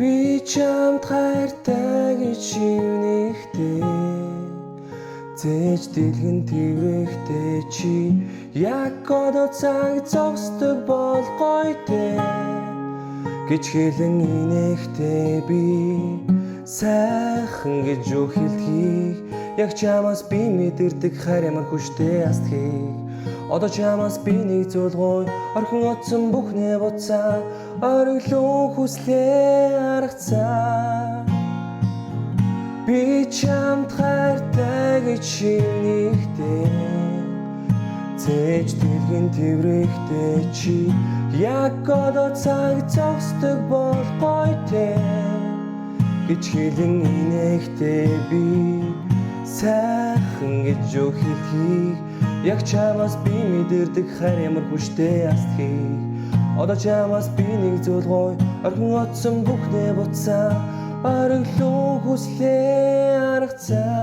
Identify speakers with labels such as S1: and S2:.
S1: Би чамд хайртай гэж шивнэхдээ зээж дэлгэн тэрвэхтэй чи яг одоо цаг зогсдог бол гоё дээ гэж хэлэн инэхтэй би сайхан гэж юу хэлхийг яг чамаас би мэдэрдэг хайр ямар хүчтэй астхийг одоо чамаас би нэг зүйл гоё орхон оцсон бүхнээ буцаа ориглон хүслээ аргацаа би чамд хайртай гэж шивнэхдээ зээж дэлгэн тэрвэхтэй чи яг одоо цаг зогсдог бол гоё дээ гэж хэлэн инэхтэй би сайхан гэж юу хэлхийг яг чамаас би мэдэрдэг хайр ямар хүчтэй астхийг одоо чамаас би нэг зүйл гоё орхон оцсон бүхнээ буцаа ориглон хүслээ аргацаа